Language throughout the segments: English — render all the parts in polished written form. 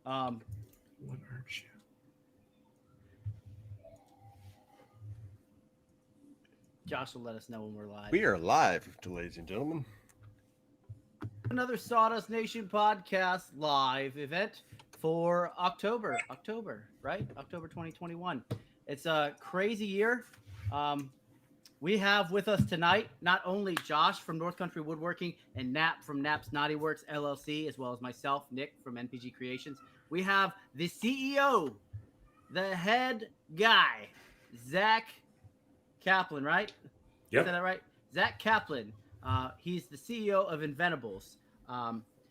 Um, What aren't you? Josh will let us know when we're live. We are live, ladies and gentlemen. Another Sawdust Nation podcast live event for October, right? October 2021. It's a crazy year. We have with us tonight not only Josh from North Country Woodworking and Nap from Nap's Naughty Works LLC, as well as myself, Nick from NPG Creations. We have the CEO, the head guy, Zach Kaplan, right? Yep. Is that right? Zach Kaplan. He's the CEO of Inventables.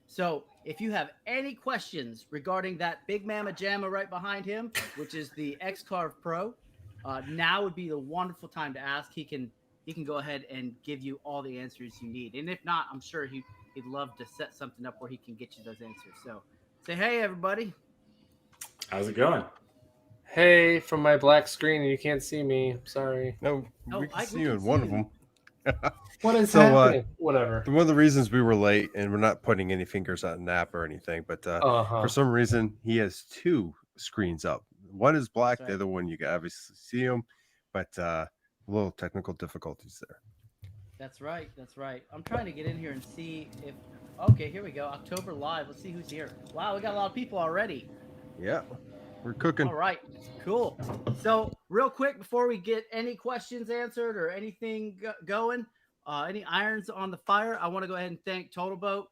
So if you have any questions regarding that big mamma jamma right behind him, which is the XCarve Pro, now would be the wonderful time to ask. He can go ahead and give you all the answers you need. And if not, I'm sure he'd love to set something up where he can get you those answers. So say hey, everybody. How's it going? Hey, from my black screen, and you can't see me. Sorry. No, Oh, we can we see you can in see one you. of them. What is So, happening? Whatever. One of the reasons we were late, and we're not putting any fingers on Nap or anything, but for some reason he has two screens up. One is black, That's the right. other one you can obviously see him, but a little technical difficulties there. That's right. That's right. I'm trying to get in here and see if. Okay, here we go. October live. Let's see who's here. Wow, we got a lot of people already. Yeah, we're cooking. All right, cool. So real quick before we get any questions answered or anything going, any irons on the fire, I want to go ahead and thank Total Boat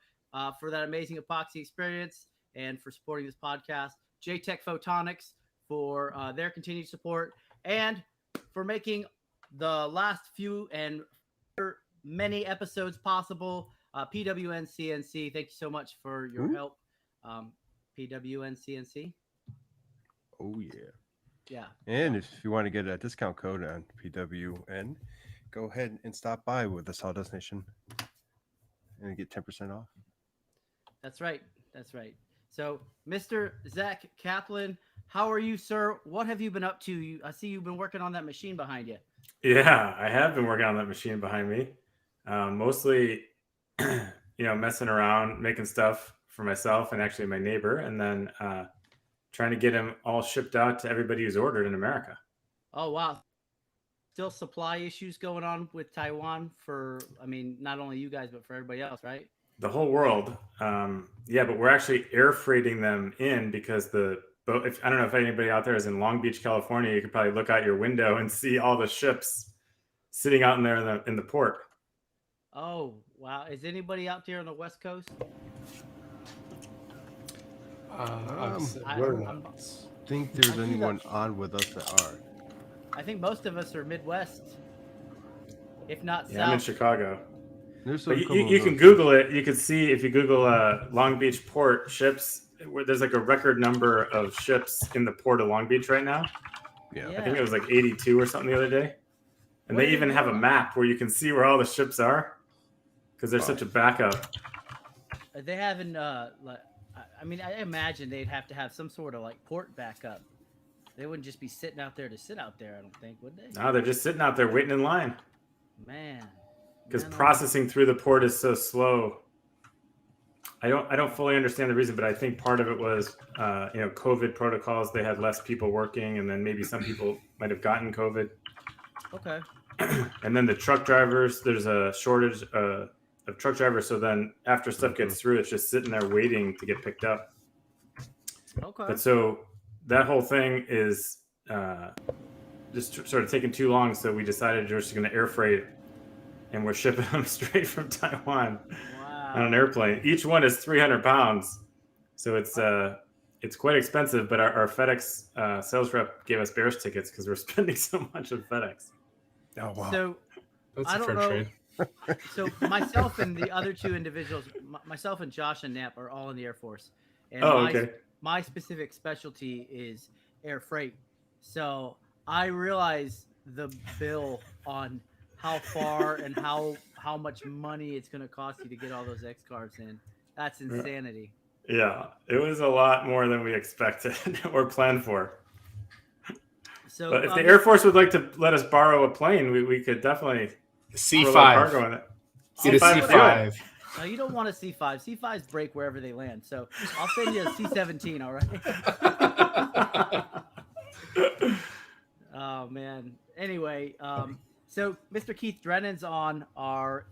for that amazing epoxy experience and for supporting this podcast. J-Tech Photonics for their continued support and for making the last few and many episodes possible. PWN CNC, thank you so much for your help. PWN CNC. Oh yeah. Yeah. And if you want to get a discount code on PWN, go ahead and stop by with the Sawdust Nation and get 10% off. That's right. That's right. So, Mr. Zach Kaplan, how are you, sir? What have you been up to? I see you've been working on that machine behind you. Yeah, I have been working on that machine behind me. Mostly, messing around, making stuff for myself and actually my neighbor, and then trying to get them all shipped out to everybody who's ordered in America. Oh, wow. Still supply issues going on with Taiwan for, not only you guys, but for everybody else, right? The whole world. But we're actually air freighting them in because I don't know if anybody out there is in Long Beach, California, you could probably look out your window and see all the ships sitting out in there in the port. Oh, wow. Is anybody out there on the West Coast? We're not. Think there's I see anyone that. on with us that are. I think most of us are Midwest, if not Yeah, I'm in South. Chicago. There's But some you can Google it. You can see if you Google Long Beach port ships, where there's like a record number of ships in the port of Long Beach right now. Yeah. I think it was like 82 or something the other day. And Where they do even you have a go? map where you can see where all the ships are because there's such a backup. They haven't, I imagine they'd have to have some sort of like port backup. They wouldn't just be sitting out there to sit out there, I don't think, would they? No, they're just sitting out there waiting in line Man. because Man, oh, processing through the port is so slow. I don't fully understand the reason, but I think part of it was, COVID protocols. They had less people working, and then maybe some people might have gotten COVID. okay. And then the truck drivers, there's a shortage of truck drivers. So then after stuff gets through, it's just sitting there waiting to get picked up. Okay. But so that whole thing is just sort of taking too long. So we decided we're just going to air freight, and we're shipping them straight from Taiwan on an airplane. Each one is 300 pounds. So it's quite expensive, but our FedEx sales rep gave us Bears tickets because we're spending so much on FedEx. Oh, wow. So That's I a don't fair know. trade. So myself and the other two individuals, myself and Josh and Knapp are all in the Air Force. And Okay. my specific specialty is air freight. So I realize the bill on how far and how much money it's going to cost you to get all those XCarves in. That's insanity. Yeah, it was a lot more than we expected or planned for. So But if the Air Force would like to let us borrow a plane, we could definitely throw a lot of C5. cargo in it. Get a C5 is C5. No, you don't want a C5. C5s break wherever they land. So I'll send you a C17. All right. Oh man. Anyway, so Mr. Keith Drennan's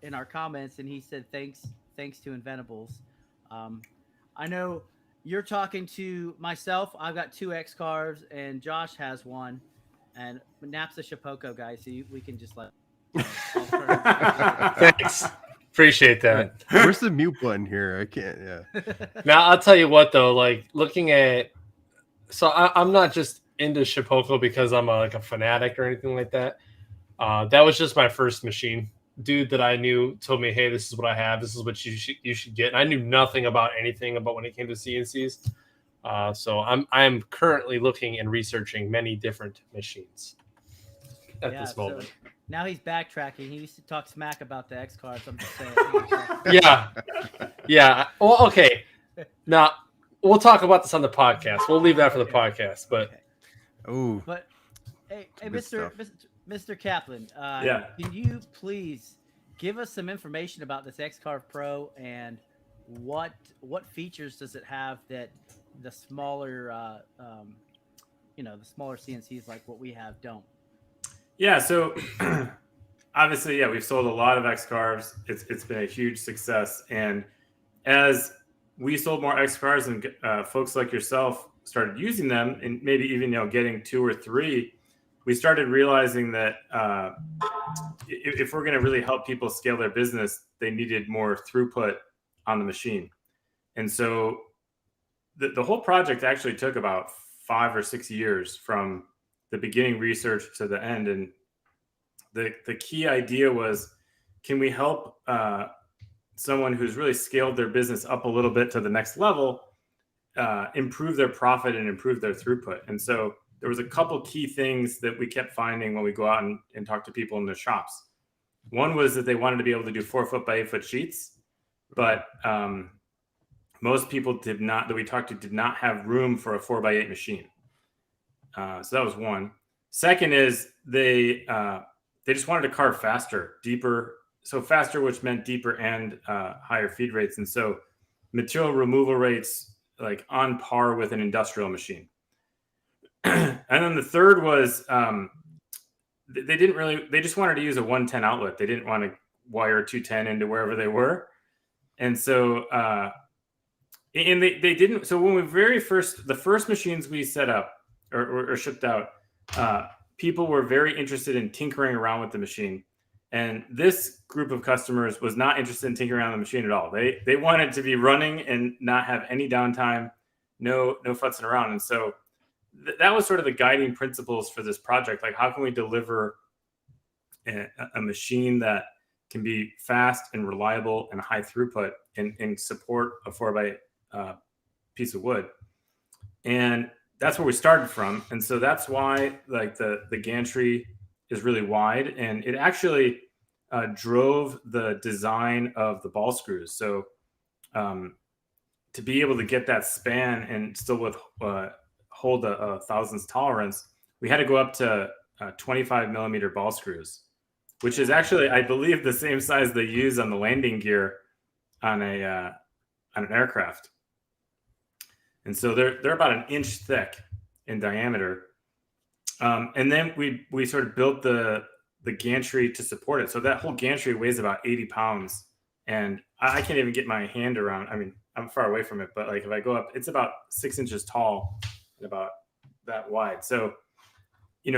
in our comments, and he said thanks to Inventables. I know you're talking to myself. I've got 2 XCarves, and Josh has one, and Nap's a Shapoko guy, so we can just let. Thanks. Appreciate that. Where's the mute button here? I can't. Yeah. Now I'll tell you what though, like looking at, so I'm not just into Shapoko because I'm like a fanatic or anything like that. That was just my first machine. Dude that I knew told me, "Hey, this is what I have. This is what you should get." And I knew nothing about anything about when it came to CNCs. So I'm currently looking and researching many different machines at this moment. So now he's backtracking. He used to talk smack about the XCarves. I'm just saying. Yeah. Well, okay. Now we'll talk about this on the podcast. We'll leave that for the podcast. But But hey, Mr. Kaplan, Yeah. can you please give us some information about this XCarve Pro and what features does it have that the smaller the smaller CNCs like what we have don't? Yeah, so obviously, yeah, we've sold a lot of XCarves. It's been a huge success, and as we sold more XCarves and folks like yourself started using them, and maybe even getting 2 or 3, we started realizing that if we're going to really help people scale their business, they needed more throughput on the machine, and so the whole project actually took about 5 or 6 years from the beginning research to the end. And the key idea was, can we help someone who's really scaled their business up a little bit to the next level, improve their profit and improve their throughput? And so there was a couple key things that we kept finding when we go out and talk to people in their shops. One was that they wanted to be able to do 4 foot by 8 foot sheets, but most people that we talked to did not have room for a 4 by 8 machine. So that was one. Second is they just wanted to carve faster, deeper. So faster, which meant deeper and higher feed rates. And so material removal rates like on par with an industrial machine. And then the third was they just wanted to use a 110 outlet. They didn't want to wire 210 into wherever they were. And so and they didn't. So when the first machines we set up or shipped out, people were very interested in tinkering around with the machine. And this group of customers was not interested in tinkering around the machine at all. They wanted to be running and not have any downtime, no futzing around. And so that was sort of the guiding principles for this project. Like, how can we deliver a machine that can be fast and reliable and high throughput and support a 4 by 8 piece of wood? And that's where we started from. And so that's why like the gantry is really wide, and it actually drove the design of the ball screws. So to be able to get that span and still hold a thousandths tolerance, we had to go up to 25 millimeter ball screws, which is actually, I believe, the same size they use on the landing gear on an aircraft. And so they're about an inch thick in diameter. And then we sort of built the gantry to support it. So that whole gantry weighs about 80 pounds. And I can't even get my hand around. I mean, I'm far away from it, but like if I go up, it's about 6 inches tall and about that wide. So,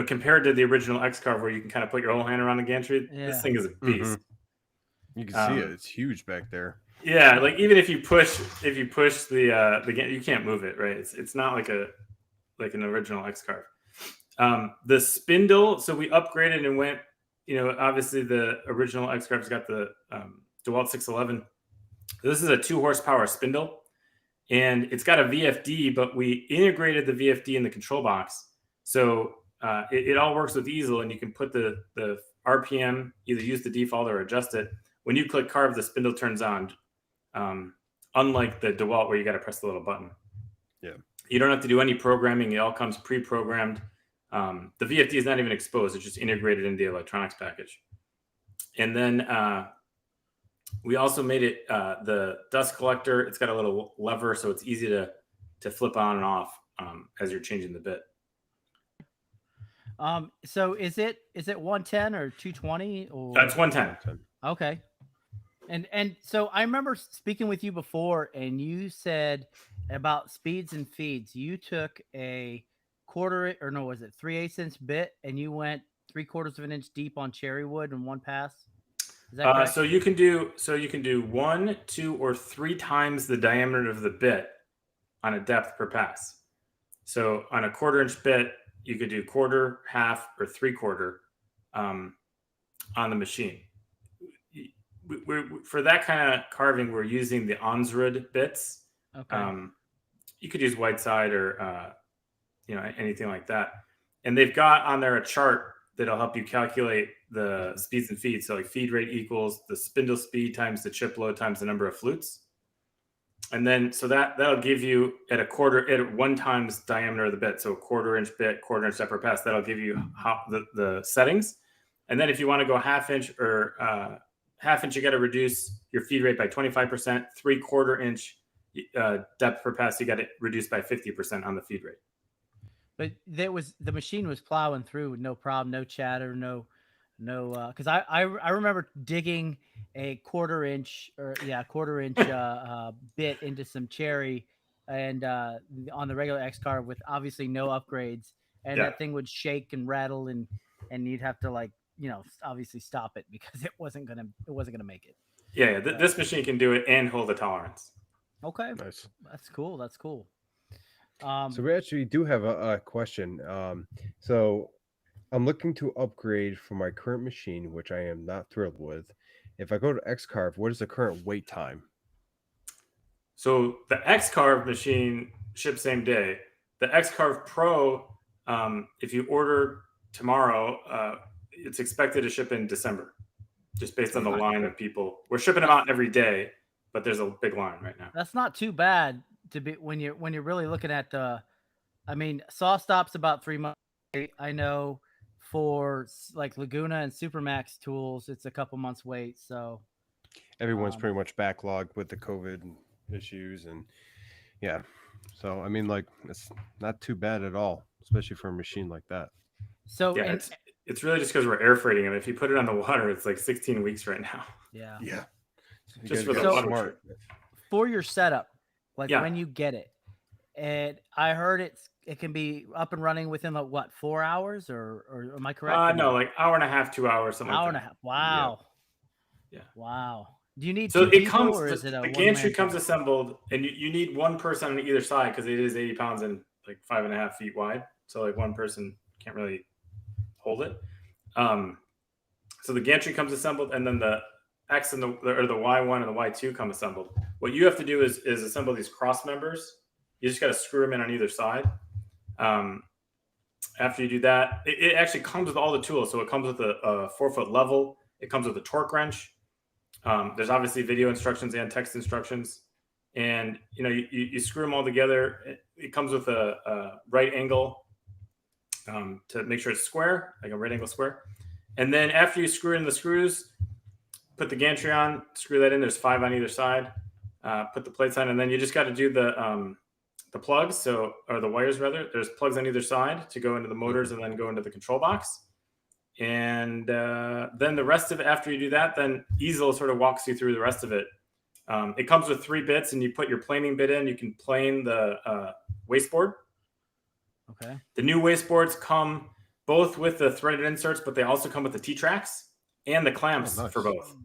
compared to the original XCarve where you can kind of put your whole hand around the gantry, This thing is a beast. Mm-hmm. You can see it. It's huge back there. Yeah, like even if you push the you can't move it, right? It's not like an original XCarve. The spindle, so we upgraded and went, obviously the original XCarve's got the DeWalt 611. This is a 2 horsepower spindle, and it's got a VFD, but we integrated the VFD in the control box. So it all works with easel, and you can put the RPM, either use the default or adjust it. When you click carve, the spindle turns on. Unlike the DeWalt where you got to press the little button. Yeah. You don't have to do any programming. It all comes pre-programmed. The VFD is not even exposed. It's just integrated into the electronics package. And then We also made it the dust collector. It's got a little lever, so it's easy to flip on and off as you're changing the bit. So is it 110 or 220 or? That's 110. Okay. And so I remember speaking with you before, and you said about speeds and feeds. You took a quarter, or no, was it 3/8 inch bit, and you went 3/4 of an inch deep on cherry wood in one pass. Is that correct? So you can do 1, 2, or 3 times the diameter of the bit on a depth per pass. So on a 1/4 inch bit, you could do 1/4, 1/2, or 3/4 on the machine. For that kind of carving, we're using the Onsrud bits. Okay. You could use Whiteside or anything like that. And they've got on there a chart that'll help you calculate the speeds and feeds. So like feed rate equals the spindle speed times the chip load times the number of flutes. And then so that'll give you at 1 times diameter of the bit. So a 1/4 inch bit, 1/4 inch step per pass. That'll give you how the settings. And then if you want to go 1/2 inch or 1/2 inch, you got to reduce your feed rate by 25%. 3/4 inch depth per pass, you got it reduced by 50% on the feed rate. But the machine was plowing through with no problem, no chatter, no, because I remember digging a 1/4 inch bit into some cherry and on the regular XCarve with obviously no upgrades, and that thing would shake and rattle and you'd have to obviously stop it because it wasn't gonna make it. Yeah. This machine can do it and hold the tolerance. Okay, Nice. that's cool. So we actually do have a question. So I'm looking to upgrade from my current machine, which I am not thrilled with. If I go to XCarve, what is the current wait time? So the XCarve machine ships same day. The XCarve Pro, if you order tomorrow, it's expected to ship in December, just based on the line of people. We're shipping them out every day, but there's a big line right now. That's not too bad to be when you're really looking at saw stops about 3 months. I know for like Laguna and Supermax tools, it's a couple months wait. So Everyone's pretty much backlogged with the COVID issues, and yeah. So I mean, like, it's not too bad at all, especially for a machine like that. So yeah, it's really just because we're air freighting them. If you put it on the water, it's like 16 weeks right now. Yeah. Just for the water. For your setup, when you get it, and I heard it can be up and running within 4 hours, or am I correct? No, like 1.5, 2 hours, something hour like and that. a half. Wow. Yeah. Wow. Do you need so two it people, comes or is it the gantry comes assembled, and you need one person on either side because it is 80 pounds and like 5.5 feet wide. So like one person can't really hold it. So the gantry comes assembled, and then the X and the Y1 and the Y2 come assembled. What you have to do is assemble these cross members. You just got to screw them in on either side. After you do that, it actually comes with all the tools. So it comes with a 4-foot level. It comes with a torque wrench. There's obviously video instructions and text instructions. And, you screw them all together. It comes with a right angle to make sure it's square, like a right angle square. And then after you screw in the screws, put the gantry on, screw that in. There's 5 on either side. Put the plates on, and then you just got to do the plugs, or the wires rather. There's plugs on either side to go into the motors and then go into the control box. And then the rest of it, after you do that, then Easel sort of walks you through the rest of it. It comes with 3 bits, and you put your planing bit in. You can plane the wasteboard. Okay. The new wasteboards come both with the threaded inserts, but they also come with the T-tracks and the clamps for both.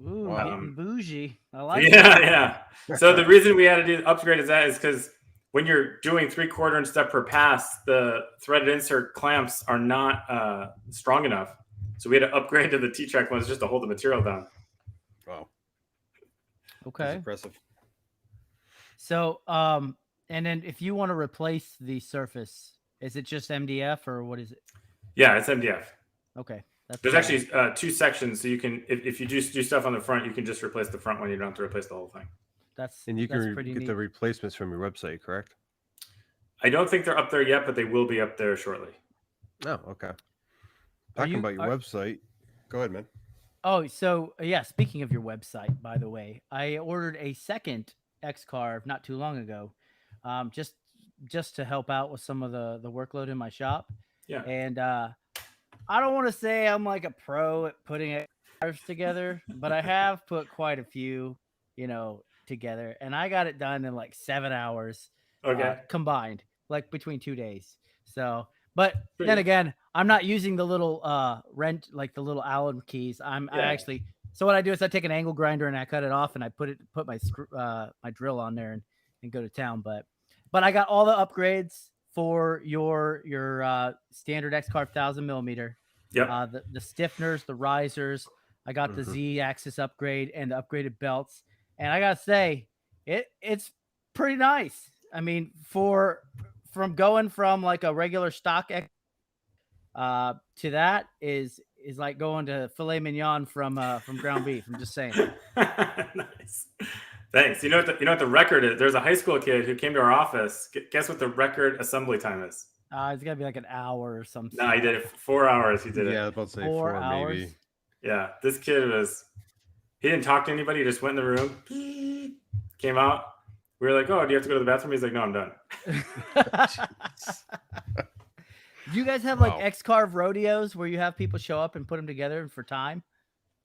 Ooh, getting bougie. I like it. Yeah. So the reason we had to do the upgrade is because when you're doing 3/4 inch step per pass, the threaded insert clamps are not strong enough. So we had to upgrade to the T-track ones just to hold the material down. Wow. Okay. That's impressive. So, and then if you want to replace the surface, is it just MDF or what is it? Yeah, it's MDF. Okay. There's actually 2 sections, so you can, if you just do stuff on the front, you can just replace the front one. You don't have to replace the whole thing. And you can get the replacements from your website, correct? I don't think they're up there yet, but they will be up there shortly. Oh, okay. Talking about your website, go ahead, man. Oh, so yeah, speaking of your website, by the way, I ordered a second XCarve not too long ago, just to help out with some of the workload in my shop. Yeah. And I don't want to say I'm like a pro at putting XCarves together, but I have put quite a few, together, and I got it done in like 7 hours Okay. combined, like between 2 days. So, but Pretty then good. again, I'm not using the little like the little Allen keys. I Yeah. actually, so what I do is I take an angle grinder and I cut it off and I put my my drill on there and go to town. But I got all the upgrades for your standard XCarve 1000mm. Yep. The stiffeners, the risers. I got the Z axis upgrade and the upgraded belts. And I gotta say, it's pretty nice. I mean, from going from like a regular stock to that is like going to filet mignon from ground beef. I'm just saying. Nice. Thanks. You know what the record is? There's a high school kid who came to our office. Guess what the record assembly time is? It's gotta be like an hour or something. No, he did it 4 hours. He did it. Yeah, I was about to say 4 4 hours. maybe. Yeah, this kid he didn't talk to anybody. He just went in the room, came out. We were like, "Oh, do you have to go to the bathroom?" He's like, "No, I'm done." Do you guys have like XCarve rodeos where you have people show up and put them together for time?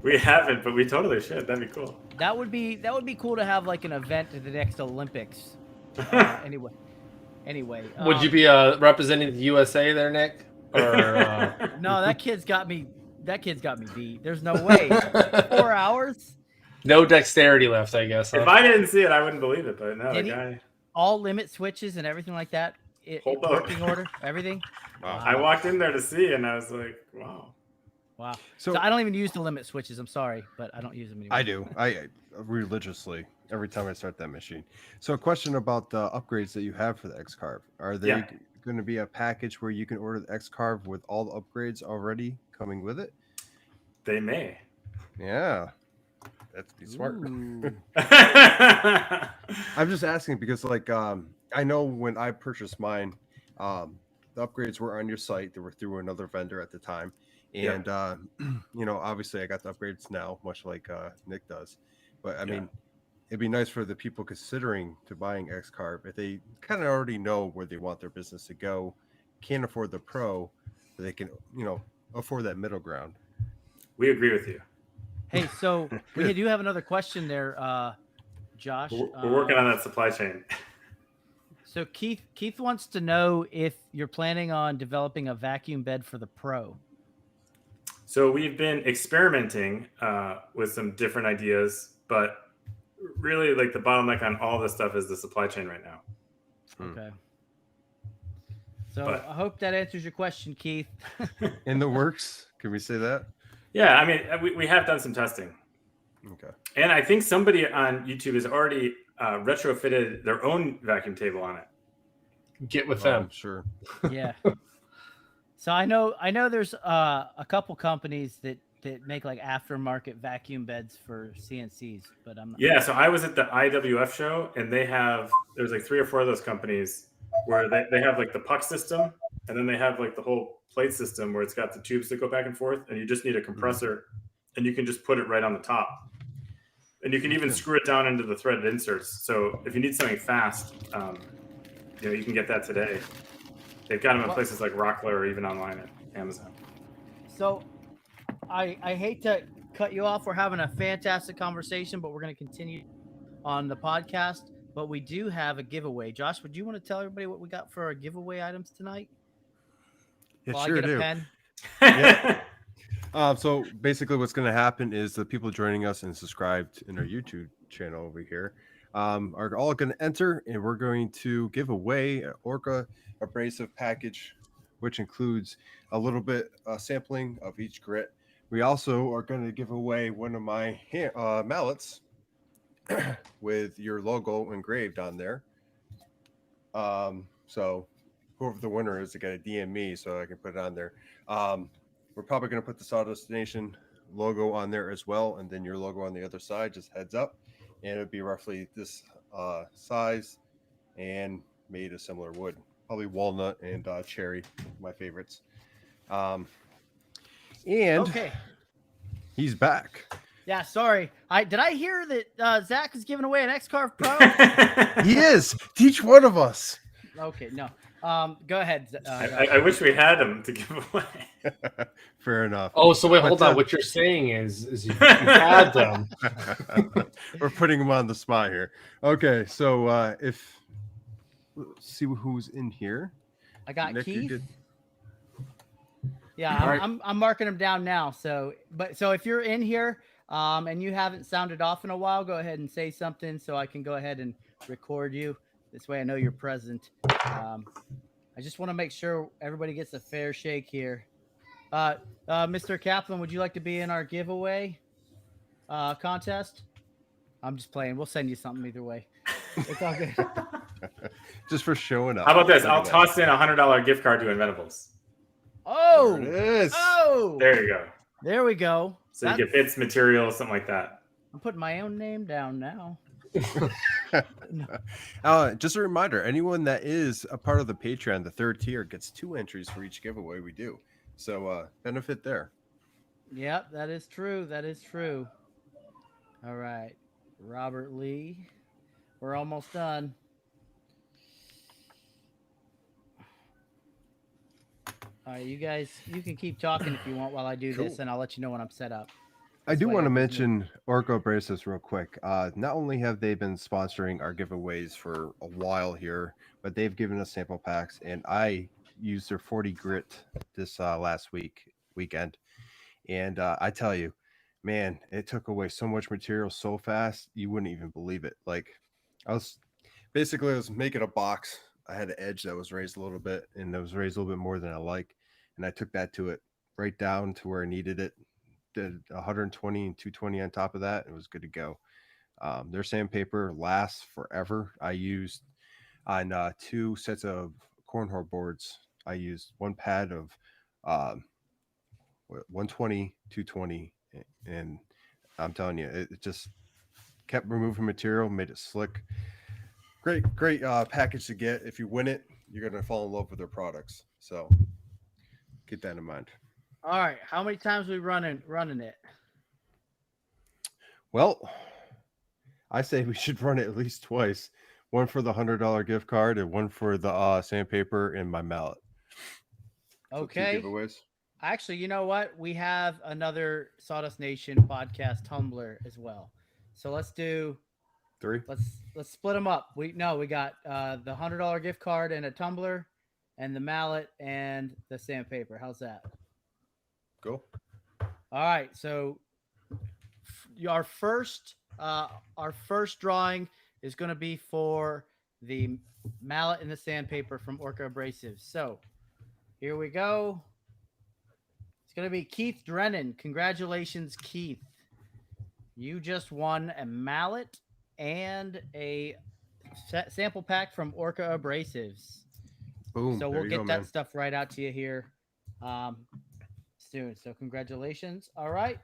We haven't, but we totally should. That'd be cool. That would be cool to have like an event at the next Olympics. Anyway, would you be representing the USA there, Nick? Or no, that kid's got me beat. There's no way. 4 hours? No dexterity left, I guess. If I didn't see it, I wouldn't believe it. But no, the guy. All limit switches and everything like that. Working order, everything. Wow. I walked in there to see, and I was like, "Wow." Wow. So I don't even use the limit switches. I'm sorry, but I don't use them anymore. I do. I religiously every time I start that machine. So a question about the upgrades that you have for the XCarve. Are they going to be a package where you can order the XCarve with all the upgrades already coming with it? They may. Yeah. That's be smart. I'm just asking because I know when I purchased mine, the upgrades were on your site. They were through another vendor at the time. And, obviously I got the upgrades now, much like Nick does. But I mean, it'd be nice for the people considering to buying XCarve if they kind of already know where they want their business to go, can't afford the Pro, but they can, afford that middle ground. We agree with you. Hey, so we do have another question there, Josh. We're working on that supply chain. So Keith wants to know if you're planning on developing a vacuum bed for the Pro. So we've been experimenting with some different ideas, but really like the bottleneck on all this stuff is the supply chain right now. Okay. So I hope that answers your question, Keith. In the works? Can we say that? Yeah, I mean, we have done some testing. Okay. And I think somebody on YouTube has already retrofitted their own vacuum table on it. Get with them. Sure. Yeah. So I know there's a couple companies that make like aftermarket vacuum beds for CNCs, but I'm not. Yeah, so I was at the IWF show, and there's like 3 or 4 of those companies where they have like the puck system, and then they have like the whole plate system where it's got the tubes that go back and forth, and you just need a compressor, and you can just put it right on the top. And you can even screw it down into the threaded inserts. So if you need something fast, you can get that today. They've got them in places like Rockler or even online at Amazon. So I hate to cut you off. We're having a fantastic conversation, but we're going to continue on the podcast. But we do have a giveaway. Josh, would you want to tell everybody what we got for our giveaway items tonight? Yeah, sure do. Pen? So basically what's going to happen is the people joining us and subscribed in our YouTube channel over here are all going to enter, and we're going to give away an Orca abrasive package, which includes a little bit sampling of each grit. We also are going to give away one of my mallets with your logo engraved on there. So whoever the winner is, they got to DM me so I can put it on there. We're probably going to put the Sawdust Nation logo on there as well, and then your logo on the other side, just heads up. And it would be roughly this size and made of similar wood. Probably walnut and cherry, my favorites. And okay. He's back. Yeah, sorry. Did I hear that Zach is giving away an XCarve Pro? He is. Teach one of us. Okay, no. Go ahead. I wish we had them to give away. Fair enough. Oh, so wait, hold on. What you're saying is you had them. We're putting him on the spot here. Okay, so let's see who's in here. I got Nick, you Keith. did- Yeah, All I'm marking them down now. So if you're in here and you haven't sounded off in a while, go ahead and say something so I can go ahead and record you. This way I know you're present. I just want to make sure everybody gets a fair shake here. Mr. Kaplan, would you like to be in our giveaway contest? I'm just playing. We'll send you something either way. It's all good. Just for showing up. How about this? I'll toss in a $100 gift card to Inventables. Oh, There it is. oh, There you go. there we go. So you get bits, material, something like that. I'm putting my own name down now. Just a reminder, anyone that is a part of the Patreon, the 3rd tier, gets 2 entries for each giveaway we do. So benefit there. Yep, that is true. That is true. All right, Robert Lee. We're almost done. All right, you guys, you can keep talking if you want while I do this, Cool. and I'll let you know when I'm set up. I do way want to everything's mention Orco Braces real quick. Not only have they been sponsoring our giveaways for a while here, but they've given us sample packs, and I used their 40 grit this last weekend. And I tell you, man, it took away so much material so fast, you wouldn't even believe it. Like I was making a box. I had an edge that was raised a little bit, and it was raised a little bit more than I like. And I took that to it right down to where I needed it. Did 120 and 220 on top of that. It was good to go. Their sandpaper lasts forever. I used on 2 sets of cornhole boards. I used 1 pad of 120, 220, and I'm telling you, it just kept removing material, made it slick. Great package to get. If you win it, you're gonna fall in love with their products. So keep that in mind. All right, how many times we running it? Well, I say we should run it at least twice. One for the $100 gift card and one for the sandpaper and my mallet. So 2 Okay. giveaways. Actually, you know what? We have another Sawdust Nation podcast tumbler as well. So let's do 3. let's split them up. We got the $100 gift card and a tumbler, and the mallet and the sandpaper. How's that? Go. All right. So our first drawing is going to be for the mallet and the sandpaper from Orca Abrasives. So here we go. It's going to be Keith Drennan. Congratulations, Keith. You just won a mallet and a sample pack from Orca Abrasives. Boom. So There we'll you get go, that man. stuff right out to you here soon. So congratulations. All right.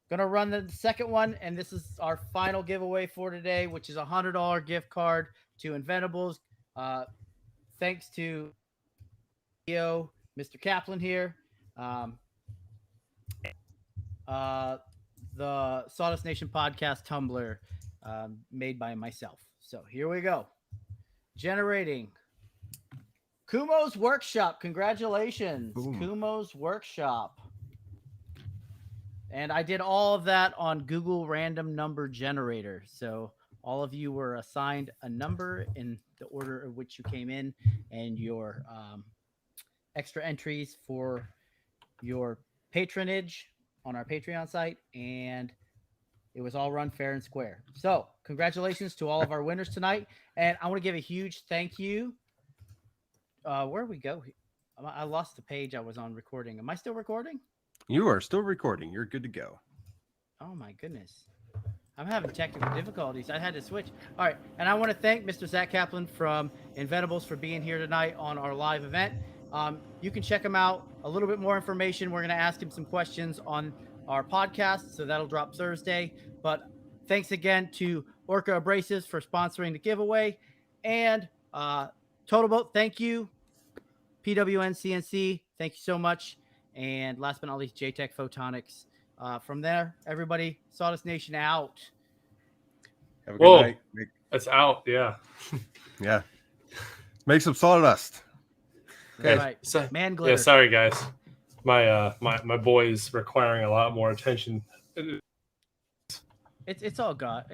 Gonna run the second one, and this is our final giveaway for today, which is a $100 gift card to Inventables. Thanks to Mr. Kaplan here. The Sawdust Nation podcast tumbler made by myself. So here we go. Generating. Kumo's Workshop. Congratulations. Boom. Kumo's Workshop. And I did all of that on Google Random Number Generator. So all of you were assigned a number in the order of which you came in, and your extra entries for your patronage on our Patreon site. And it was all run fair and square. So congratulations to all of our winners tonight. And I want to give a huge thank you. Where do we go? I lost the page I was on recording. Am I still recording? You are still recording. You're good to go. Oh my goodness. I'm having technical difficulties. I had to switch. All right. And I want to thank Mr. Zach Kaplan from Inventables for being here tonight on our live event. You can check him out. A little bit more information. We're going to ask him some questions on our podcast. So that'll drop Thursday. But thanks again to Orca Abrasives for sponsoring the giveaway. And Total Boat, thank you. PWN CNC, thank you so much. And last but not least, JTech Photonics. From there, everybody, Sawdust Nation out. Have a good Whoa. night. It's out. Yeah. Yeah. Make some sawdust. Okay, Yeah, right. Man glitter. Yeah, sorry guys. My boy is requiring a lot more attention. It's all got.